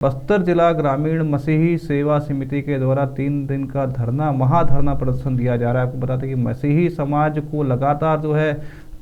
बस्तर जिला ग्रामीण मसीही सेवा समिति के द्वारा 3 दिन का धरना महाधरना प्रदर्शन दिया जा रहा है। आपको बता दें कि मसीही समाज को लगातार जो है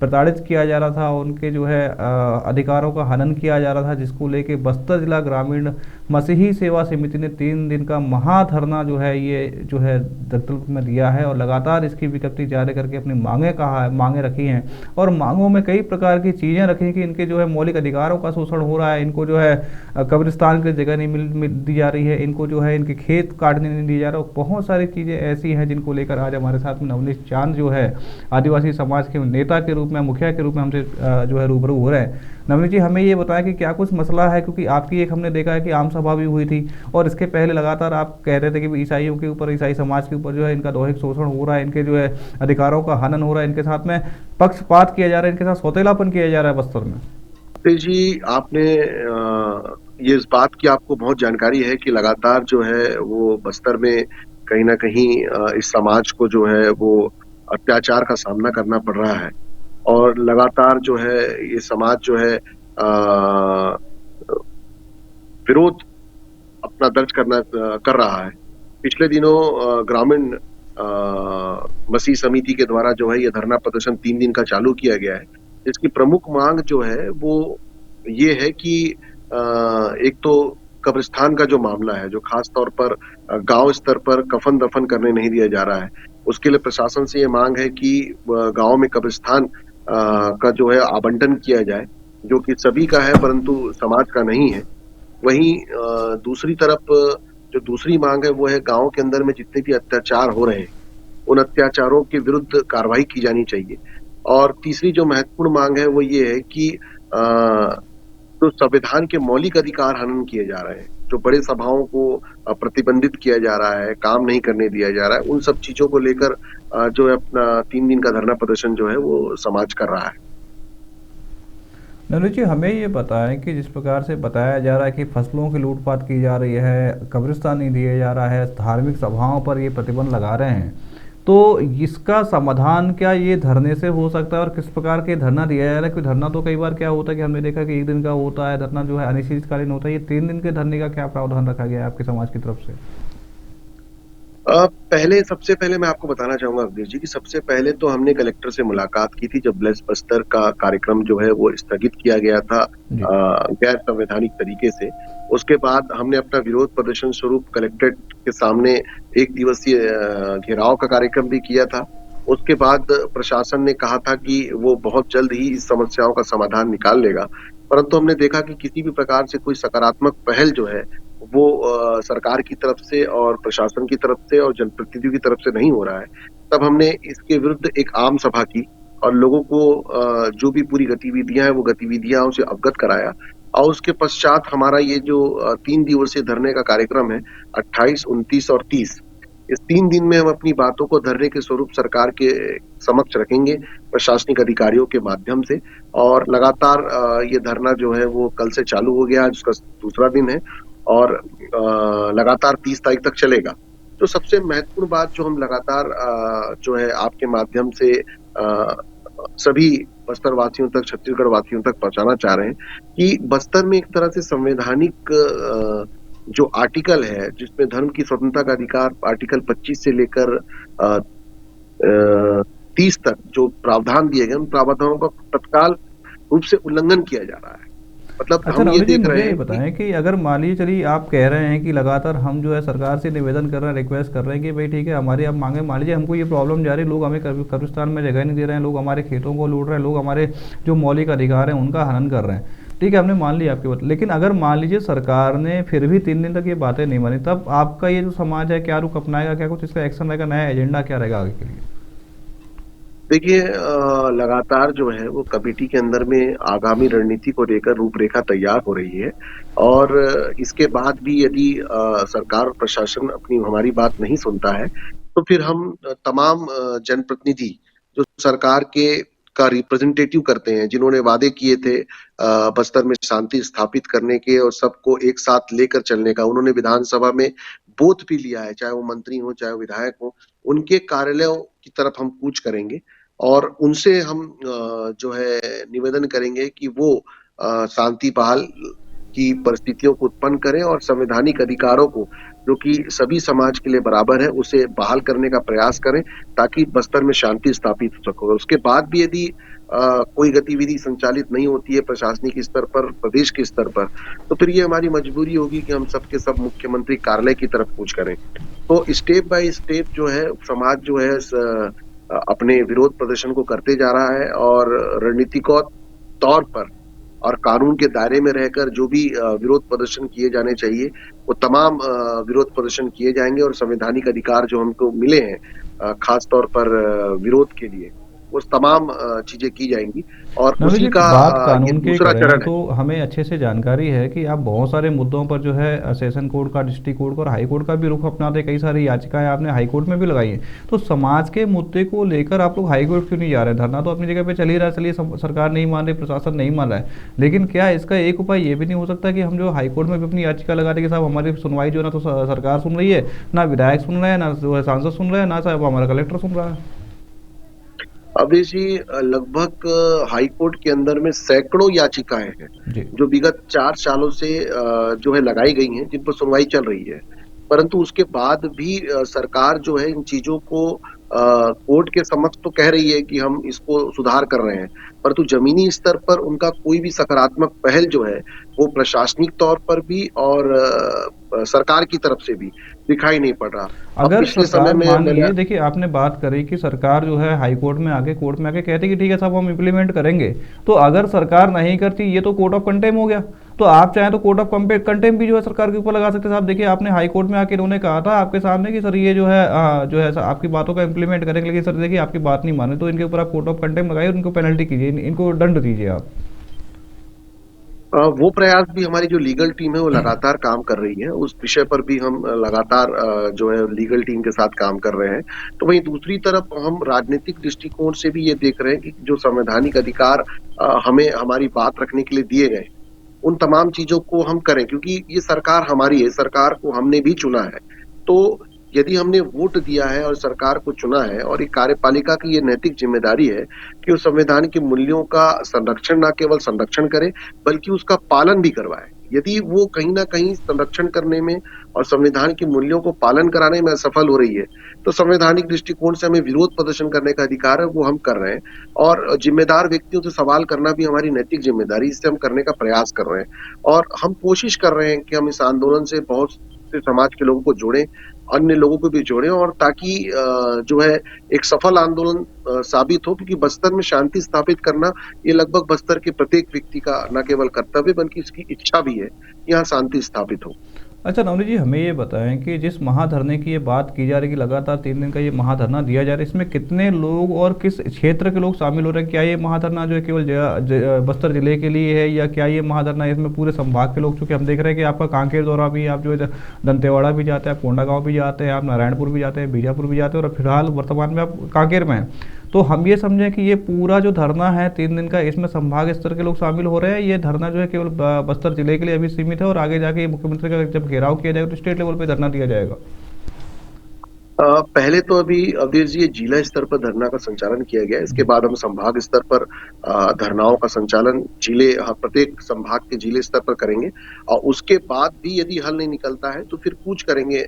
प्रताड़ित किया जा रहा था, उनके जो है अधिकारों का हनन किया जा रहा था, जिसको लेके बस्तर जिला ग्रामीण मसीही सेवा समिति ने 3 दिन का महाधरना जो है ये जो है जगदलपुर में दिया है और लगातार इसकी विज्ञप्ति जारी करके अपनी मांगे रखी हैं। और मांगों में कई प्रकार की चीज़ें रखी कि इनके जो है मौलिक अधिकारों का शोषण हो रहा है, इनको जो है कब्रिस्तान की जगह नहीं दी जा रही है, इनको जो है इनके खेत काटने नहीं दिया जा रहा। बहुत सारी चीज़ें ऐसी हैं जिनको लेकर आज हमारे साथ में नवनीत चांद जो है आदिवासी समाज के नेता के रूप में, मुखिया के रूप में हमसे जो है रूबरू हो रहे हैं। नवनीत जी, हमें ये बताया कि क्या कुछ मसला है, क्योंकि आपकी एक हमने देखा है कि आम सभा भी हुई थी और इसके पहले लगातार आप कह रहे थे कि ईसाइयों के ऊपर, ईसाई समाज के ऊपर जो है इनका दैहिक शोषण हो रहा है, इनके जो है अधिकारों का हनन हो रहा है, इनके साथ में पक्षपात किया जा रहा है, इनके साथ सौतेलापन किया जा रहा है बस्तर में। जी, आपने ये इस बात की आपको बहुत जानकारी है कि लगातार जो है वो बस्तर में कहीं न कहीं इस समाज को जो है वो अत्याचार का सामना करना पड़ रहा है और लगातार जो है ये समाज जो है विरोध अपना दर्ज कर रहा है। पिछले दिनों ग्रामीण मसीह समिति के द्वारा जो है ये धरना प्रदर्शन 3 दिन का चालू किया गया है। इसकी प्रमुख मांग जो है वो ये है कि एक तो कब्रिस्तान का जो मामला है, जो खास तौर पर गाँव स्तर पर कफन-दफन करने नहीं दिया जा रहा है। उसके लिए प्रशासन से ये मांग है कि गाँव में कब्रिस्तान का जो है आवंटन किया जाए, जो कि सभी का है परंतु समाज का नहीं है। वहीं दूसरी तरफ जो दूसरी मांग है वो है गाँव के अंदर में जितने भी अत्याचार हो रहे हैं, उन अत्याचारों के विरुद्ध कार्रवाई की जानी चाहिए। और तीसरी जो महत्वपूर्ण मांग है वो ये है कि जो संविधान के मौलिक अधिकार हनन किए जा रहे हैं, जो बड़े सभाओं को प्रतिबंधित किया जा रहा है, काम नहीं करने दिया जा रहा है, उन सब चीज़ों को लेकर जो है अपना 3 दिन का धरना प्रदर्शन जो है वो समाज कर रहा है। नरेश जी, हमें ये बताएं कि जिस प्रकार से बताया जा रहा है कि फसलों की लूटपाट की जा रही है, कब्रिस्तान नहीं दिया जा रहा है, धार्मिक सभाओं पर ये प्रतिबंध लगा रहे हैं, तो इसका समाधान क्या ये धरने से हो सकता है और किस प्रकार के धरना दिया जा रहा है? क्योंकि धरना तो कई बार क्या होता है कि हमने देखा कि 1 दिन का होता है धरना, जो है अनिश्चितकालीन होता है। ये 3 दिन के धरने का क्या प्रावधान रखा गया है आपके समाज की तरफ से? सबसे पहले मैं आपको बताना चाहूँगा अवधेश जी कि सबसे पहले तो हमने कलेक्टर से मुलाकात की थी जब ब्लेस बस्तर का कार्यक्रम जो है वो स्थगित किया गया था जी। गैर संवैधानिक तरीके से। उसके बाद हमने अपना विरोध प्रदर्शन स्वरूप कलेक्ट्रेट के सामने 1 दिवसीय घेराव का कार्यक्रम भी किया था। उसके बाद प्रशासन ने कहा था कि वो बहुत जल्द ही इस समस्याओं का समाधान निकाल लेगा। परंतु हमने देखा कि किसी भी प्रकार से कोई सकारात्मक पहल जो है वो सरकार की तरफ से और प्रशासन की तरफ से और जनप्रतिनिधियों की तरफ से नहीं हो रहा है। तब हमने इसके विरुद्ध एक आम सभा की और लोगों को जो भी पूरी गतिविधियाँ हैं, वो गतिविधियाँ उनसे अवगत कराया और उसके पश्चात हमारा ये जो 3 दिवसीय धरने का कार्यक्रम है, 28, 29 और 30, इस 3 दिन में हम अपनी बातों को धरने के स्वरूप सरकार के समक्ष रखेंगे, प्रशासनिक अधिकारियों के माध्यम से और लगातार ये धरना जो है वो कल से चालू हो गया, आज उसका दूसरा दिन है और लगातार 30 तारीख तक चलेगा। तो सबसे महत्वपूर्ण बात जो हम लगातार जो है आपके माध्यम से सभी बस्तर वासियों तक, छत्तीसगढ़ वासियों तक पहुँचाना चाह रहे हैं कि बस्तर में एक तरह से संवैधानिक जो आर्टिकल है, जिसमें धर्म की स्वतंत्रता का अधिकार आर्टिकल 25 से लेकर अ 30 तक जो प्रावधान दिए गए, उन प्रावधानों का तत्काल रूप से उल्लंघन किया जा रहा है। मतलब अच्छा हम ये नवनीत जी, देख मुझे रहे ये हैं कि बताएं कि अगर मान लीजिए, चलिए आप कह रहे हैं कि लगातार हम जो है सरकार से निवेदन कर रहे हैं, रिक्वेस्ट कर रहे हैं कि भाई ठीक है, हमारी अब मांगे, मान लीजिए हमको ये प्रॉब्लम जा रही है, लोग हमें कब्रिस्तान में जगह नहीं दे रहे हैं, लोग हमारे खेतों को लूट रहे हैं, लोग हमारे जो मौलिक अधिकार हैं उनका हनन कर रहे हैं। ठीक है, हमने मान लिया आपकी बात, लेकिन अगर मान लीजिए सरकार ने फिर भी 3 दिन तक ये बातें नहीं मानी, तब आपका ये जो समाज है क्या रुख अपनाएगा, क्या कुछ इसका एक्शन रहेगा, नया एजेंडा क्या रहेगा आगे के लिए? देखिए लगातार जो है वो कमेटी के अंदर में आगामी रणनीति को लेकर रूपरेखा तैयार हो रही है और इसके बाद भी यदि सरकार और प्रशासन अपनी हमारी बात नहीं सुनता है तो फिर हम तमाम जनप्रतिनिधि जो सरकार के का रिप्रेजेंटेटिव करते हैं, जिन्होंने वादे किए थे बस्तर में शांति स्थापित करने के और सबको एक साथ लेकर चलने का, उन्होंने विधानसभा में बोध भी लिया है, चाहे वो मंत्री हो चाहे वो विधायक हो, उनके कार्यालयों की तरफ हम कूच करेंगे और उनसे हम जो है निवेदन करेंगे कि वो शांति बहाल की परिस्थितियों को उत्पन्न करें और संवैधानिक अधिकारों को, जो कि सभी समाज के लिए बराबर है, उसे बहाल करने का प्रयास करें, ताकि बस्तर में शांति स्थापित हो सके। और उसके बाद भी यदि कोई गतिविधि संचालित नहीं होती है प्रशासनिक स्तर पर, प्रदेश के स्तर पर, तो फिर ये हमारी मजबूरी होगी कि हम सब के सब मुख्यमंत्री कार्यालय की तरफ कूच करें। तो स्टेप बाय स्टेप जो है समाज जो है अपने विरोध प्रदर्शन को करते जा रहा है, और रणनीतिक तौर पर और कानून के दायरे में रहकर जो भी विरोध प्रदर्शन किए जाने चाहिए, वो तमाम विरोध प्रदर्शन किए जाएंगे, और संवैधानिक अधिकार जो हमको मिले हैं खास तौर पर विरोध के लिए, वो तमाम चीजें की जाएंगी। और नवनीत उसी जी, का बात ये कानून की दूसरा करें चरण है। तो हमें अच्छे से जानकारी है कि आप बहुत सारे मुद्दों पर जो है सेशन कोर्ट का, डिस्ट्रिक्ट कोर्ट का और हाई कोर्ट का भी रुख अपनाते, कई सारी याचिकाएं आपने हाई कोर्ट में भी लगाई हैं। तो समाज के मुद्दे को लेकर आप लोग हाई कोर्ट क्यों नहीं जा रहे हैं? धरना तो अपनी जगह पे चल ही रहा है, चलिए सरकार नहीं मान रही, प्रशासन नहीं मान रहा है, लेकिन क्या इसका एक उपाय ये भी नहीं हो सकता कि हम जो हाई कोर्ट में भी अपनी याचिका लगा रहे कि साहब हमारी सुनवाई जो है ना तो सरकार सुन रही है, ना विधायक सुन रहे हैं, ना जो है सांसद सुन रहे हैं, ना साहब हमारा कलेक्टर सुन रहा है। अवधेश जी, लगभग हाई कोर्ट के अंदर में सैकड़ों याचिकाएं हैं, जी। जो विगत 4 सालों से जो है लगाई गई हैं, जिन पर सुनवाई चल रही है। परंतु उसके बाद भी सरकार जो है इन चीजों को कोर्ट के समक्ष तो कह रही है कि हम इसको सुधार कर रहे हैं, परंतु जमीनी स्तर पर उनका कोई भी सकारात्मक पहल जो है, वो प्रशासनिक तौर पर भी और सरकार की तरफ से भी दिखाई नहीं पड़ रहा। अब अगर पिछले समय सरकार में मान मैंने लिए, देखिए आपने बात करी कि सरकार जो है हाई कोर्ट में आके, कोर्ट में आके कहती कि ठीक है साहब हम इम्प्लीमेंट करेंगे, तो अगर सरकार नहीं करती, ये तो कोर्ट ऑफ कंटेम हो गया। तो आप चाहें तो कोर्ट ऑफ कंटेम भी जो है सरकार के ऊपर लगा सकते हैं। साहब देखिए, आपने हाई कोर्ट में आके इन्होंने कहा था आपके सामने कि सर ये जो है आपकी बातों का इम्प्लीमेंट करेंगे, लेकिन सर देखिए आपकी बात नहीं माने, तो इनके ऊपर आप कोर्ट ऑफ कंटेम लगाइए और इनको पेनल्टी कीजिए, इनको दंड दीजिए आप। वो प्रयास भी हमारी जो लीगल टीम है वो लगातार काम कर रही है, उस विषय पर भी हम लगातार जो है लीगल टीम के साथ काम कर रहे हैं। तो वहीं दूसरी तरफ हम राजनीतिक दृष्टिकोण से भी ये देख रहे हैं कि जो संवैधानिक अधिकार हमें हमारी बात रखने के लिए दिए गए, उन तमाम चीजों को हम करें, क्योंकि ये सरकार हमारी है, सरकार को हमने भी चुना है। तो यदि हमने वोट दिया है और सरकार को चुना है, और एक कार्यपालिका की ये नैतिक जिम्मेदारी है कि वो संविधान के मूल्यों का संरक्षण, न केवल संरक्षण करे, बल्कि उसका पालन भी करवाए। यदि वो कहीं ना कहीं संरक्षण करने में और संविधान के मूल्यों को पालन कराने में असफल हो रही है, तो संवैधानिक दृष्टिकोण से हमें विरोध प्रदर्शन करने का अधिकार है, वो हम कर रहे हैं। और जिम्मेदार व्यक्तियों से सवाल करना भी हमारी नैतिक जिम्मेदारी, इससे हम करने का प्रयास कर रहे हैं। और हम कोशिश कर रहे हैं कि हम इस आंदोलन से बहुत से समाज के लोगों को जोड़ें, अन्य लोगों को भी जोड़ें, और ताकि जो है एक सफल आंदोलन साबित हो, क्योंकि बस्तर में शांति स्थापित करना ये लगभग बस्तर के प्रत्येक व्यक्ति का न केवल कर्तव्य बल्कि इसकी इच्छा भी है कि यहाँ शांति स्थापित हो। अच्छा नवनीत जी, हमें ये बताएं कि जिस महाधरने की ये बात की जा रही है कि लगातार 3 दिन का ये महाधरना दिया जा रहा है, इसमें कितने लोग और किस क्षेत्र के लोग शामिल हो रहे हैं? क्या ये महाधरना जो है केवल बस्तर जिले के लिए है, या क्या ये महाधरना इसमें पूरे संभाग के लोग? चूंकि हम देख रहे हैं कि आपका कांकेर दौरा भी, आप जो है दंतेवाड़ा भी जाते हैं, आप कोंडागांव भी जाते हैं, आप नारायणपुर भी जाते हैं, बीजापुर भी जाते हैं, और फिलहाल वर्तमान में आप कांकेर में हैं। तो हम ये समझें कि ये पूरा जो धरना है 3 दिन का, इसमें संभाग स्तर के लोग शामिल हो रहे हैं? ये धरना जो है केवल बस्तर जिले के लिए अभी सीमित है, और आगे जाके मुख्यमंत्री का जब घेराव किया जाएगा तो स्टेट लेवल पे धरना दिया जाएगा? पहले तो अभी अवधेश जी ये जिला स्तर पर धरना का संचालन किया गया है। इसके बाद हम संभाग स्तर पर धरनाओं का संचालन प्रत्येक संभाग के जिले स्तर पर करेंगे। और उसके बाद भी यदि हल नहीं निकलता है तो फिर कूच करेंगे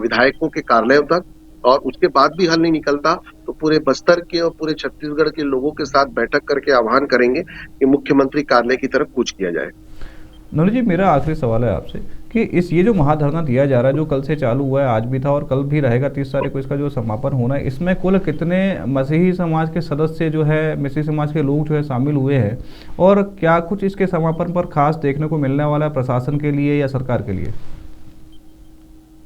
विधायकों के कार्यालयों तक। और उसके बाद भी हल नहीं निकलता तो पूरे बस्तर के और पूरे छत्तीसगढ़ के लोगों के साथ बैठक करके आह्वान करेंगे कि मुख्यमंत्री कार्यालय की तरफ कूच किया जाए। नवनीत जी, मेरा आखिरी सवाल है आपसे कि ये जो महाधरना दिया जा रहा है, जो कल से चालू हुआ है, आज भी था और कल भी रहेगा, 30 तारीख को इसका जो समापन होना है, इसमें कुल कितने मसीही समाज के सदस्य जो है, मसीही समाज के लोग जो है शामिल हुए हैं? और क्या कुछ इसके समापन पर खास देखने को मिलने वाला है प्रशासन के लिए या सरकार के लिए?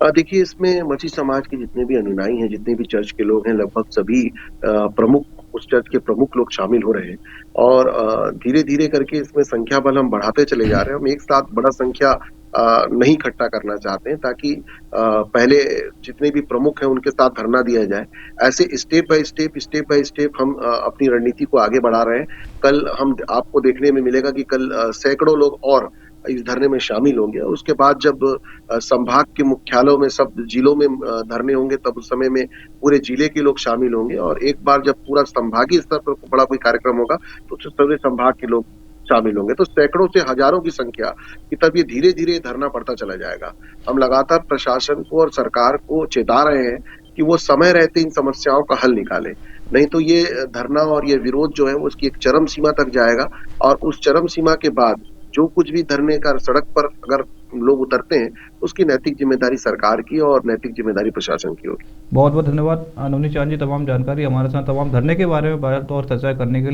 देखिए, इसमें मसीह समाज के जितने भी अनुयायी हैं, जितने भी चर्च के लोग हैं, लगभग सभी प्रमुख, उस चर्च के प्रमुख लोग शामिल हो रहे हैं। और धीरे धीरे करके इसमें संख्या बल हम बढ़ाते चले जा रहे हैं। हम एक साथ बड़ा संख्या नहीं इकट्ठा करना चाहते हैं, ताकि पहले जितने भी प्रमुख हैं उनके साथ धरना दिया जाए। ऐसे स्टेप बाय स्टेप हम अपनी रणनीति को आगे बढ़ा रहे हैं। कल हम आपको देखने में मिलेगा कि कल सैकड़ों लोग और इस धरने में शामिल होंगे। और उसके बाद जब संभाग के मुख्यालयों में, सब जिलों में धरने होंगे, तब उस समय में पूरे जिले के लोग शामिल होंगे। और एक बार जब पूरा संभागीय स्तर पर बड़ा कोई कार्यक्रम होगा तो सभी संभाग के लोग शामिल होंगे, तो सैकड़ों से हजारों की संख्या कि तब ये धीरे धीरे धरना बढ़ता चला जाएगा। हम लगातार प्रशासन को और सरकार को चेता रहे हैं कि वो समय रहते इन समस्याओं का हल निकाले, नहीं तो ये धरना और ये विरोध जो है वो उसकी एक चरम सीमा तक जाएगा और उस चरम सीमा के बाद जो कुछ भी धरने का सड़क पर अगर लोग उतरते हैं, उसकी नैतिक जिम्मेदारी सरकार की और नैतिक जिम्मेदारी प्रशासन की होगी। बहुत बहुत धन्यवाद नवनीत चांद जी, तमाम जानकारी हमारे साथ तमाम धरने के बारे में बात और चर्चा करने के लिए।